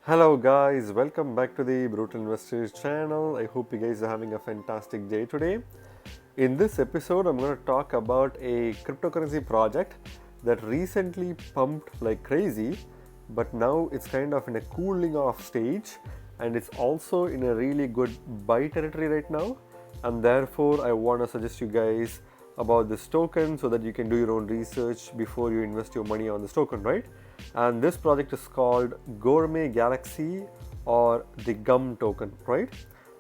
Hello guys, welcome back to the Brutal Investors channel. I hope you guys are having a fantastic day today. In this episode, I'm going to talk about a cryptocurrency project that recently pumped like crazy, but now it's kind of in a cooling off stage and it's also in a really good buy territory right now. And therefore, I want to suggest you guys about this token so that you can do your own research before you invest your money on this token, right? And this project is called Gourmet Galaxy or the Gum token, right?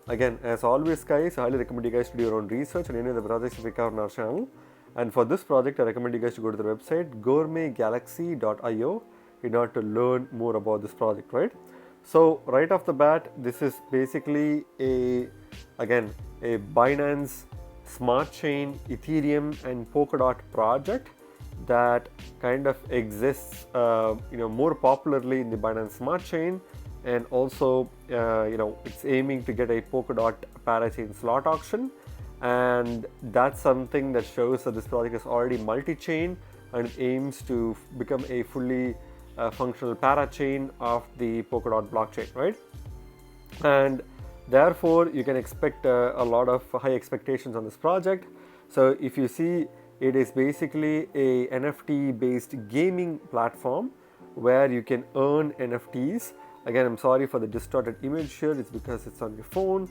Again, as always guys, I highly recommend you guys to do your own research on any of the projects we cover on our channel. And for this project, I recommend you guys to go to the website gourmetgalaxy.io in order to learn more about this project, right? So right off the bat, this is basically a Binance Smart Chain, Ethereum and Polkadot project that kind of exists more popularly in the Binance Smart Chain, and also it's aiming to get a Polkadot parachain slot auction, and that's something that shows that this project is already multi-chain and it aims to become a fully functional parachain of the Polkadot blockchain, right? And therefore you can expect a lot of high expectations on this project. So if you see, it is basically a NFT based gaming platform where you can earn NFTs. Again, I'm sorry for the distorted image here, it's because it's on your phone.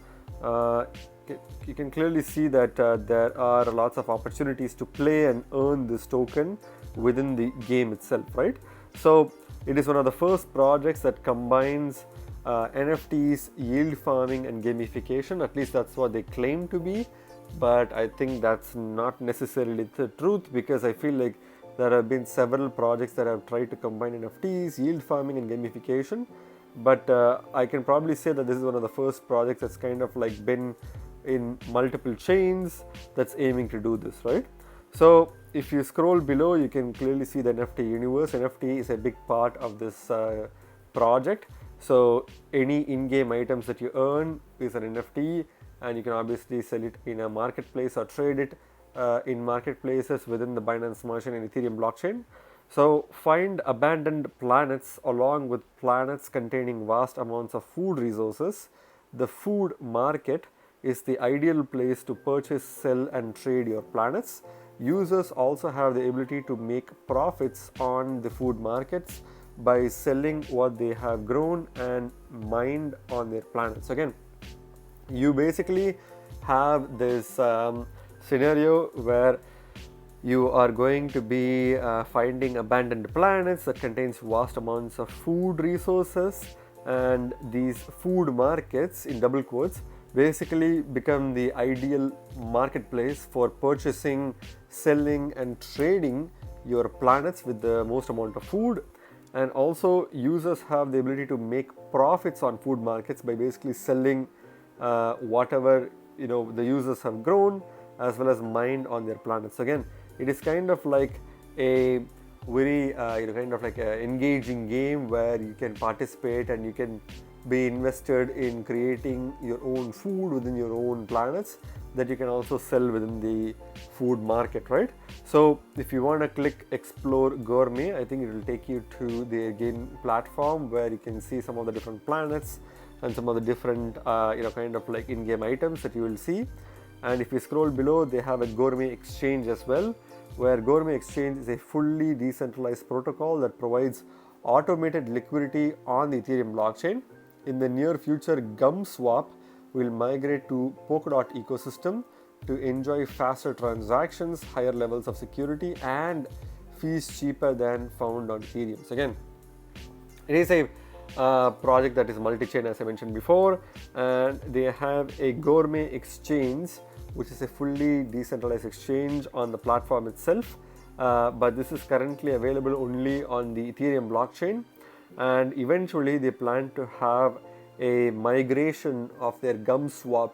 You can clearly see that there are lots of opportunities to play and earn this token within the game itself, right? So it is one of the first projects that combines NFTs, yield farming and gamification. At least that's what they claim to be, but I think that's not necessarily the truth, because I feel like there have been several projects that have tried to combine NFTs, yield farming and gamification, but I can probably say that this is one of the first projects that's kind of like been in multiple chains that's aiming to do this, right? So if you scroll below, you can clearly see the NFT universe. NFT is a big part of this project. So any in-game items that you earn is an NFT, and you can obviously sell it in a marketplace or trade it in marketplaces within the Binance Smart Chain and Ethereum blockchain. So find abandoned planets along with planets containing vast amounts of food resources. The food market is the ideal place to purchase, sell and trade your planets. Users also have the ability to make profits on the food markets by selling what they have grown and mined on their planets. Again, you basically have this scenario where you are going to be finding abandoned planets that contains vast amounts of food resources, and these food markets, in double quotes, basically become the ideal marketplace for purchasing, selling and trading your planets with the most amount of food. And also users have the ability to make profits on food markets by basically selling whatever the users have grown as well as mined on their planets. Again, it is kind of like a very kind of like an engaging game where you can participate and you can be invested in creating your own food within your own planets that you can also sell within the food market, right? So if you want to click explore gourmet, I think it will take you to the game platform where you can see some of the different planets and some of the different kind of like in-game items that you will see. And if you scroll below, they have a Gourmet Exchange as well, where Gourmet Exchange is a fully decentralized protocol that provides automated liquidity on the Ethereum blockchain. In the near future, GumSwap will migrate to Polkadot ecosystem to enjoy faster transactions, higher levels of security and fees cheaper than found on Ethereum. So again, it is a project that is multi-chain, as I mentioned before, and they have a Gourmet Exchange, which is a fully decentralized exchange on the platform itself, but this is currently available only on the Ethereum blockchain, and eventually they plan to have a migration of their GumSwap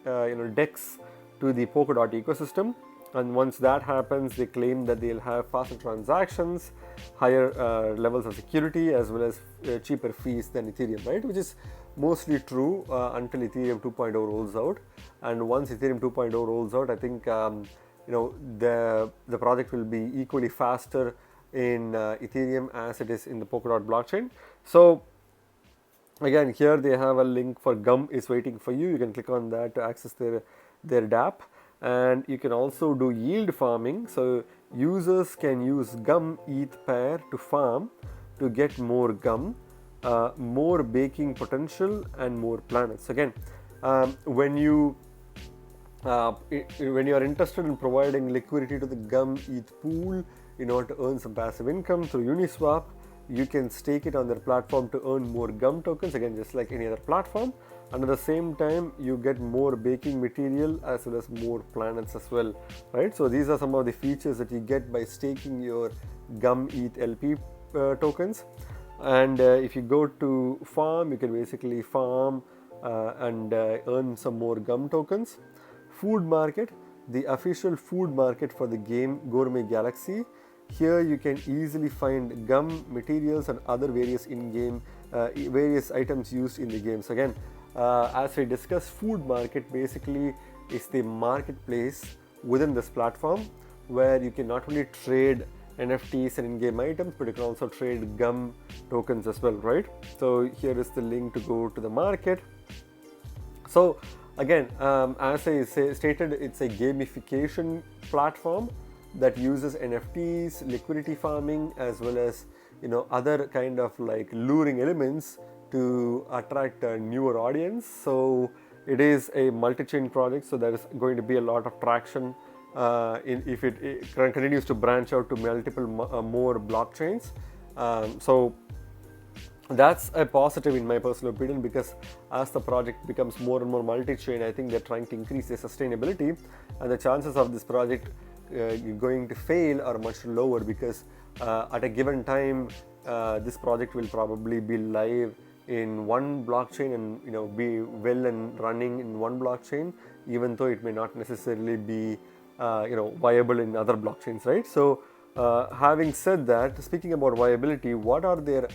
DEX to the Polkadot ecosystem. And once that happens, they claim that they'll have faster transactions, higher levels of security as well as cheaper fees than Ethereum, right? Which is mostly true until Ethereum 2.0 rolls out. And once Ethereum 2.0 rolls out, I think the project will be equally faster in Ethereum as it is in the Polkadot blockchain. So Again, here they have a link for Gum is waiting for you. You can click on that to access their DApp, and you can also do yield farming. So users can use Gum ETH pair to farm to get more gum, more baking potential, and more planets. Again, when you when you are interested in providing liquidity to the Gum ETH pool in order to earn some passive income through Uniswap, you can stake it on their platform to earn more Gum tokens, again just like any other platform, and at the same time you get more baking material as well as more planets as well, right? So these are some of the features that you get by staking your Gum ETH LP tokens. And if you go to farm, you can basically farm and earn some more Gum tokens. Food market, the official food market for the game Gourmet Galaxy. Here you can easily find gum materials and other various in-game various items used in the games. Again, as we discussed, food market basically is the marketplace within this platform where you can not only trade NFTs and in-game items, but you can also trade gum tokens as well, right? So here is the link to go to the market. So again, as I stated, it's a gamification platform that uses NFTs, liquidity farming, as well as other kind of like luring elements to attract a newer audience. So it is a multi-chain project, so there is going to be a lot of traction if it continues to branch out to multiple more blockchains. So that's a positive in my personal opinion, because as the project becomes more and more multi-chain, I think they're trying to increase their sustainability, and the chances of this project going to fail are much lower, because at a given time this project will probably be live in one blockchain and be well and running in one blockchain, even though it may not necessarily be viable in other blockchains, right? So having said that, speaking about viability, what are their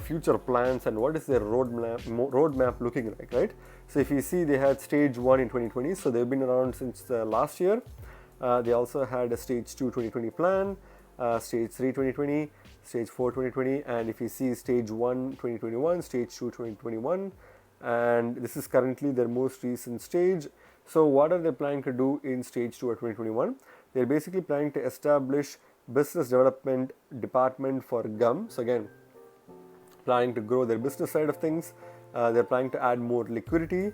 future plans and what is their roadmap looking like, right? So if you see, they had stage 1 in 2020, so they've been around since last year. They also had a stage 2 2020 plan, stage 3 2020, stage 4 2020, and if you see stage 1 2021, stage 2 2021, and this is currently their most recent stage. So what are they planning to do in stage 2 of 2021? They're basically planning to establish business development department for Gum. So again, planning to grow their business side of things. They're planning to add more liquidity,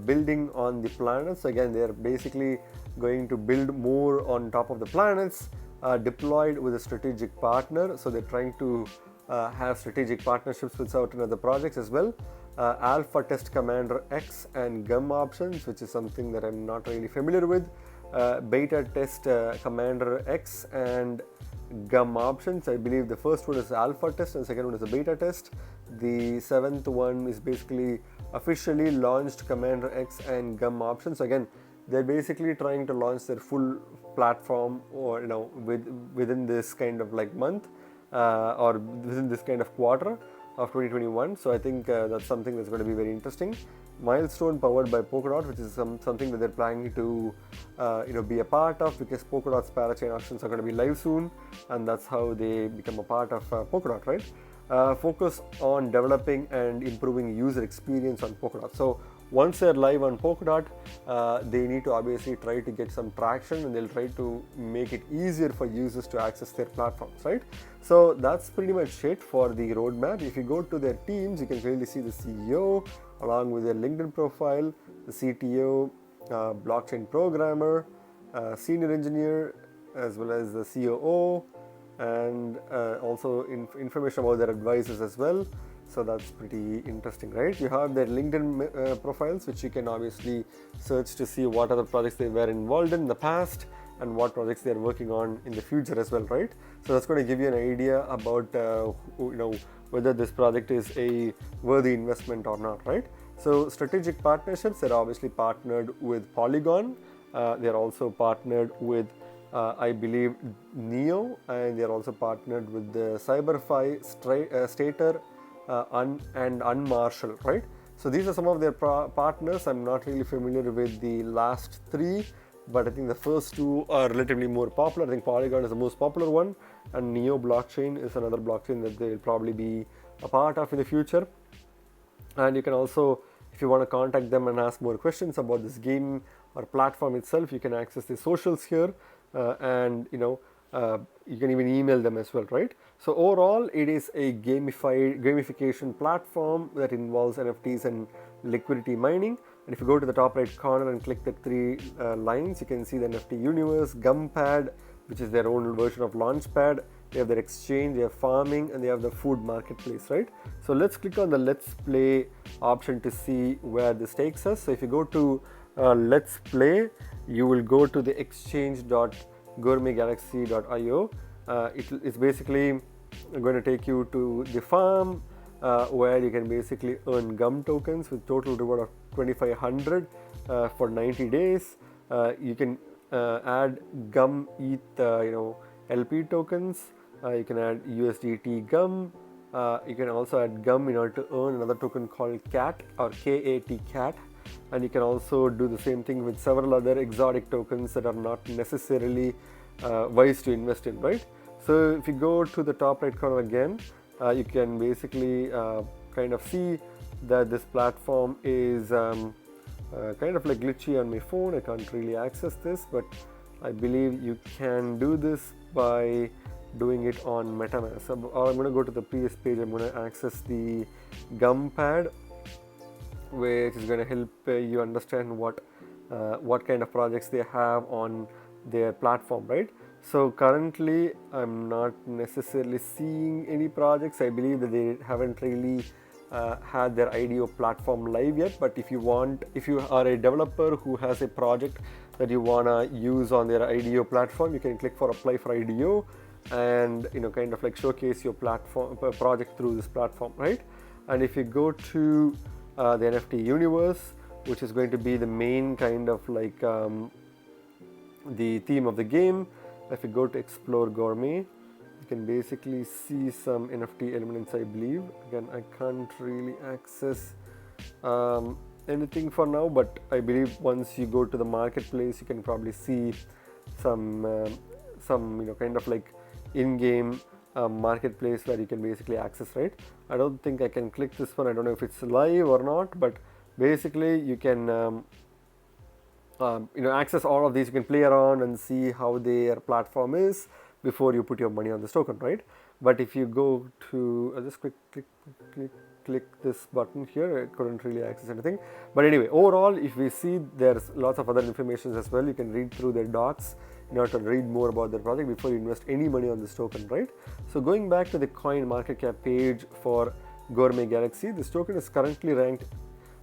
building on the planets. Again, they're basically going to build more on top of the planets, deployed with a strategic partner. So they're trying to have strategic partnerships with certain other projects as well. Alpha test Commander X and Gum options, which is something that I'm not really familiar with. Beta test Commander X and Gum options. I believe the first one is alpha test and the second one is a beta test. The seventh one is basically officially launched Commander X and Gum options. Again, they're basically trying to launch their full platform, or within this kind of like month or within this kind of quarter of 2021. So I think that's something that's going to be very interesting. Milestone powered by Polkadot, which is something that they're planning to be a part of, because Polkadot's parachain auctions are going to be live soon, and that's how they become a part of Polkadot, right? Focus on developing and improving user experience on Polkadot. So once they're live on Polkadot, they need to obviously try to get some traction, and they'll try to make it easier for users to access their platforms, right? So that's pretty much it for the roadmap. If you go to their teams, you can clearly see the CEO along with their LinkedIn profile, the CTO, blockchain programmer, senior engineer, as well as the COO, and also information about their advisors as well. So that's pretty interesting, right? You have their LinkedIn profiles, which you can obviously search to see what other projects they were involved in the past and what projects they're working on in the future as well, right? So that's going to give you an idea about whether this project is a worthy investment or not, right? So strategic partnerships, they're obviously partnered with Polygon. They're also partnered with I believe Neo, and they're also partnered with the CyberFi, Stater, and Unmarshal, right? So these are some of their partners. I'm not really familiar with the last three, but I think the first two are relatively more popular. I think Polygon is the most popular one, and Neo blockchain is another blockchain that they'll probably be a part of in the future. And you can also, if you want to contact them and ask more questions about this game or platform itself, you can access the socials here, and you can even email them as well, right? So overall, it is a gamification platform that involves NFTs and liquidity mining. And if you go to the top right corner and click the three lines, you can see the NFT universe, Gumpad, which is their own version of Launchpad. They have their exchange, they have farming, and they have the food marketplace, right? So let's click on the let's play option to see where this takes us. So if you go to let's play, you will go to the exchange.gourmetgalaxy.io. It's basically going to take you to the farm, where you can basically earn gum tokens with total reward of 2500 for 90 days. You can add gum ETH LP tokens. You can add USDT gum. You can also add gum in order to earn another token called CAT, or KAT CAT. And you can also do the same thing with several other exotic tokens that are not necessarily wise to invest in, right? So if you go to the top right corner again, you can basically kind of see that this platform is kind of like glitchy on my phone. I can't really access this, but I believe you can do this by doing it on MetaMask. So, or I'm going to go to the previous page. I'm going to access the Gumpad, which is going to help you understand what kind of projects they have on their platform, right? So currently I'm not necessarily seeing any projects. I believe that they haven't really had their IDO platform live yet, but if you are a developer who has a project that you want to use on their IDO platform, you can click for apply for IDO and kind of like showcase your platform project through this platform, right? And if you go to the NFT universe, which is going to be the main kind of like the theme of the game, if you go to explore gourmet, you can basically see some NFT elements, I believe. Again, I can't really access anything for now, but I believe once you go to the marketplace, you can probably see some kind of like in-game marketplace where you can basically access, right? I don't think I can click this one. I don't know if it's live or not, but basically you can access all of these. You can play around and see how their platform is before you put your money on this token, right? But if you go to just click this button here, I couldn't really access anything. But anyway, overall, if we see, there's lots of other information as well. You can read through their docs in order to read more about their project before you invest any money on this token, right? So going back to the coin market cap page for Gourmet Galaxy, this token is currently ranked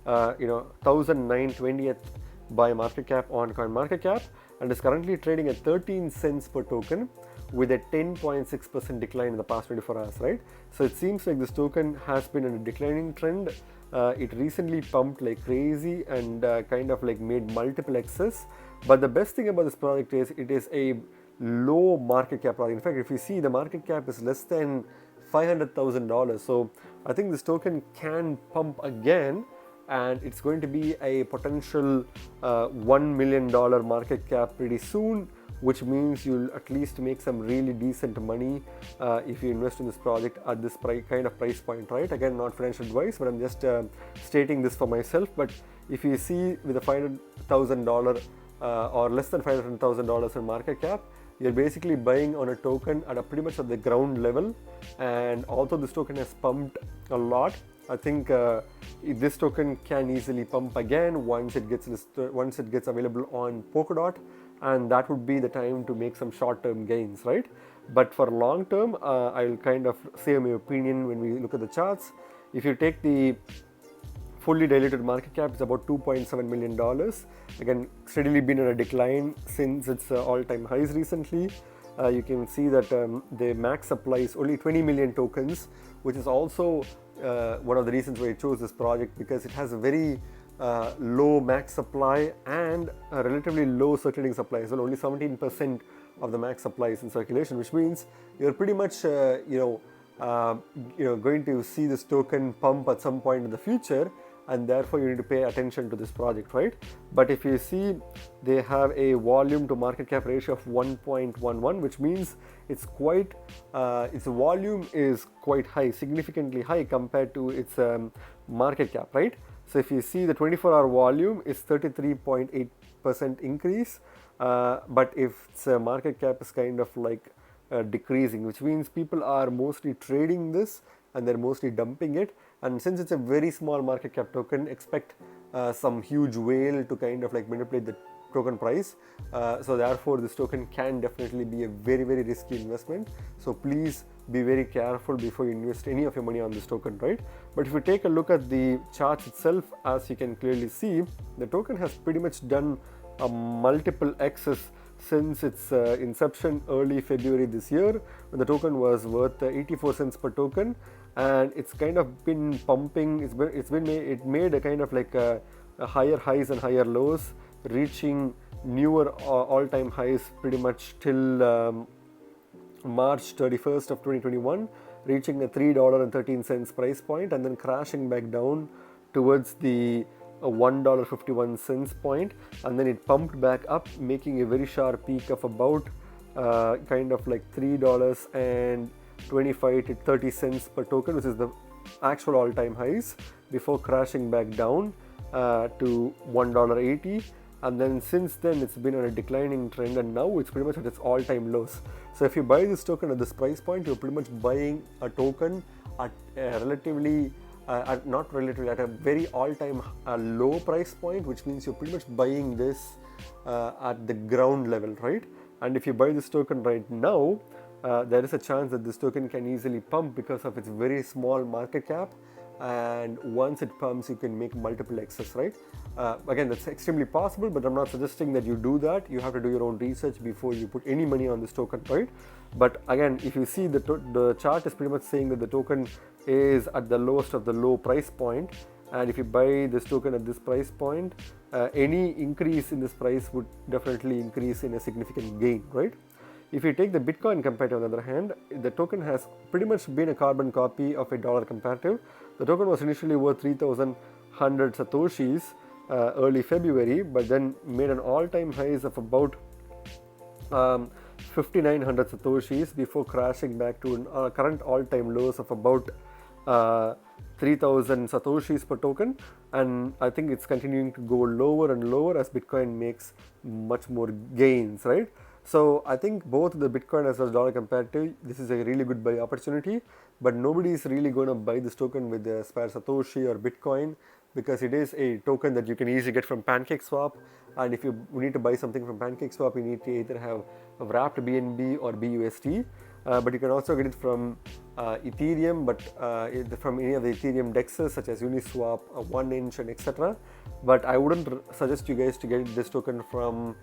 1920th by market cap on CoinMarketCap, and is currently trading at 13 cents per token with a 10.6% decline in the past 24 hours, right? So it seems like this token has been in a declining trend. It recently pumped like crazy and kind of like made multiple X's. But the best thing about this project is it is a low market cap project. In fact, if you see, the market cap is less than $500,000. So I think this token can pump again, and it's going to be a potential $1 million market cap pretty soon, which means you'll at least make some really decent money if you invest in this project at this kind of price point, right? Again, not financial advice, but I'm just stating this for myself. But if you see with a $500,000 or less than $500,000 in market cap, you're basically buying on a token at a pretty much at the ground level. And although this token has pumped a lot, I think this token can easily pump again once it gets available on Polkadot, and that would be the time to make some short-term gains, right? But for long term, I'll kind of say my opinion when we look at the charts. If you take the fully diluted market cap, it's about $2.7 million. Again, steadily been in a decline since its all-time highs recently. You can see that the max supply is only 20 million tokens, which is also one of the reasons why I chose this project, because it has a very low max supply and a relatively low circulating supply. So only 17% of the max supply is in circulation, which means you're pretty much going to see this token pump at some point in the future, and therefore you need to pay attention to this project, right? But if you see, they have a volume to market cap ratio of 1.11, which means it's its volume is quite high, significantly high compared to its market cap, right? So if you see the 24-hour volume is 33.8% increase, but if its market cap is kind of like decreasing, which means people are mostly trading this and they're mostly dumping it. And since it's a very small market cap token, expect some huge whale to kind of like manipulate the token price. So therefore this token can definitely be a very risky investment. So please be very careful before you invest any of your money on this token, right? But if you take a look at the chart itself, as you can clearly see, the token has pretty much done a multiple X's since its inception early February this year, when the token was worth 84 cents per token, and it's kind of been pumping. It made a kind of like a higher highs and higher lows, reaching newer all-time highs pretty much till March 31st of 2021, reaching a $3.13 price point and then crashing back down towards the $1.51 point, and then it pumped back up, making a very sharp peak of about kind of like $3.25 to 30 cents per token, which is the actual all-time highs, before crashing back down to $1.80. And then since then it's been on a declining trend, and now it's pretty much at its all-time lows. So if you buy this token at this price point, you're pretty much buying a token at a relatively at a very all-time low price point, which means you're pretty much buying this at the ground level, right? And if you buy this token right now, there is a chance that this token can easily pump because of its very small market cap, and once it pumps you can make multiple X's, right? Again, that's extremely possible, but I'm not suggesting that you do that. You have to do your own research before you put any money on this token, right? But again, if you see the chart is pretty much saying that the token is at the lowest of the low price point, and if you buy this token at this price point, any increase in this price would definitely increase in a significant gain, right? If you take the Bitcoin comparative, on the other hand, the token has pretty much been a carbon copy of a dollar comparative. The token was initially worth 3,100 satoshis early February, but then made an all-time highs of about 5,900 satoshis before crashing back to current all-time lows of about 3,000 satoshis per token. And I think it's continuing to go lower and lower as Bitcoin makes much more gains, right? So I think both the Bitcoin as well as dollar comparative, this is a really good buy opportunity, but nobody is really going to buy this token with the spare Satoshi or Bitcoin, because it is a token that you can easily get from PancakeSwap. And if you need to buy something from PancakeSwap, you need to either have a wrapped BNB or BUSD, but you can also get it from Ethereum, but from any of the Ethereum dexes such as Uniswap, 1inch, and etc. But I wouldn't suggest you guys to get this token from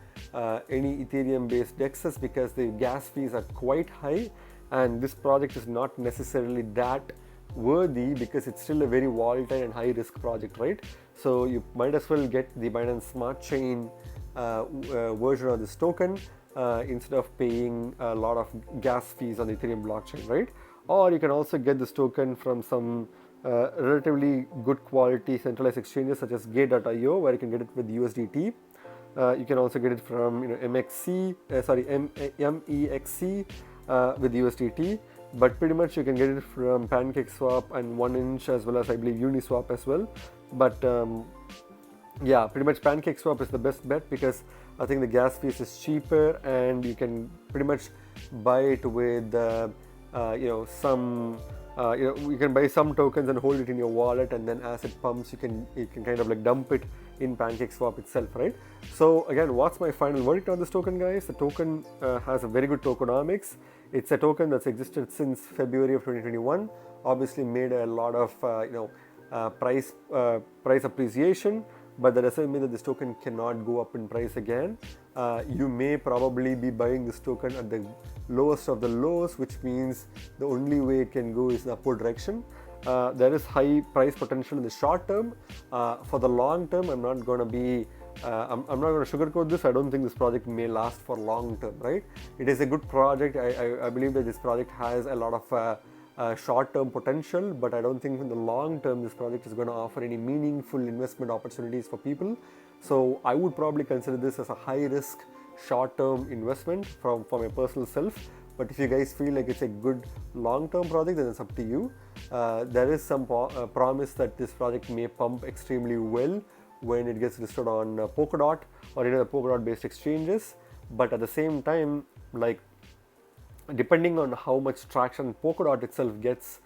any Ethereum based dexes, because the gas fees are quite high, and this project is not necessarily that worthy because it's still a very volatile and high risk project, right? So you might as well get the Binance Smart Chain version of this token instead of paying a lot of gas fees on the Ethereum blockchain, right? Or you can also get this token from some relatively good quality centralized exchanges such as Gate.io, where you can get it with USDT. You can also get it from MEXC with USDT, but pretty much you can get it from PancakeSwap and 1inch, as well as I believe Uniswap as well. But yeah, pretty much PancakeSwap is the best bet because I think the gas fees is cheaper, and you can pretty much buy it with you can buy some tokens and hold it in your wallet, and then as it pumps you can kind of like dump it in PancakeSwap itself, right? So again, what's my final verdict on this token, guys? The token has a very good tokenomics. It's a token that's existed since February of 2021, obviously made a lot of price appreciation, but that doesn't mean that this token cannot go up in price again. You may probably be buying this token at the lowest of the lows, which means the only way it can go is in upward direction. There is high price potential in the short term. For the long term, I'm not going to sugarcoat this. I don't think this project may last for long term, right? It is a good project. I believe that this project has a lot of short-term potential, but I don't think in the long term this project is going to offer any meaningful investment opportunities for people. So I would probably consider this as a high-risk short-term investment from my personal self. but if you guys feel like it's a good long-term project, then it's up to you. There is some promise that this project may pump extremely well when it gets listed on Polkadot or the Polkadot based exchanges, but at the same time, like, depending on how much traction Polkadot itself gets,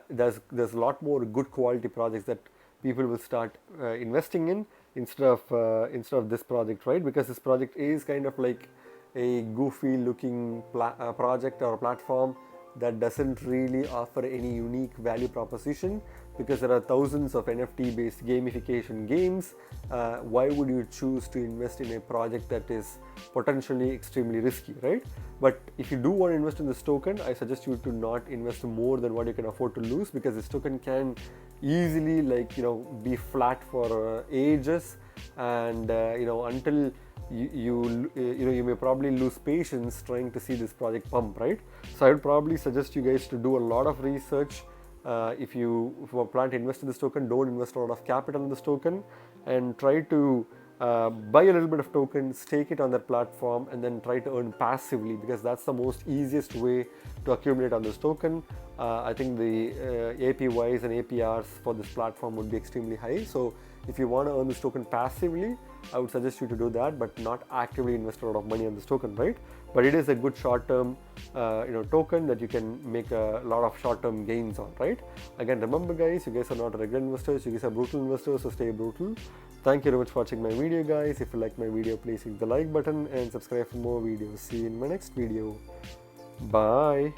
there's a lot more good quality projects that people will start investing in instead of this project, right? Because this project is kind of like a goofy looking project or a platform that doesn't really offer any unique value proposition, because there are thousands of NFT based gamification games. Why would you choose to invest in a project that is potentially extremely risky, right? But if you do want to invest in this token, I suggest you to not invest more than what you can afford to lose, because this token can easily, like, be flat for ages, and until you may probably lose patience trying to see this project pump, right? So I would probably suggest you guys to do a lot of research. If you plan to invest in this token, don't invest a lot of capital in this token, and try to buy a little bit of tokens, stake it on that platform, and then try to earn passively, because that's the most easiest way to accumulate on this token. I think the APYs and APRs for this platform would be extremely high. So if you want to earn this token passively, I would suggest you to do that, but not actively invest a lot of money on this token, right? But it is a good short-term token that you can make a lot of short-term gains on, right? Again, remember guys, you guys are not regular investors, you guys are brutal investors, so stay brutal. Thank you very much for watching my video, guys. If you like my video, please hit the like button and subscribe for more videos. See you in my next video. Bye.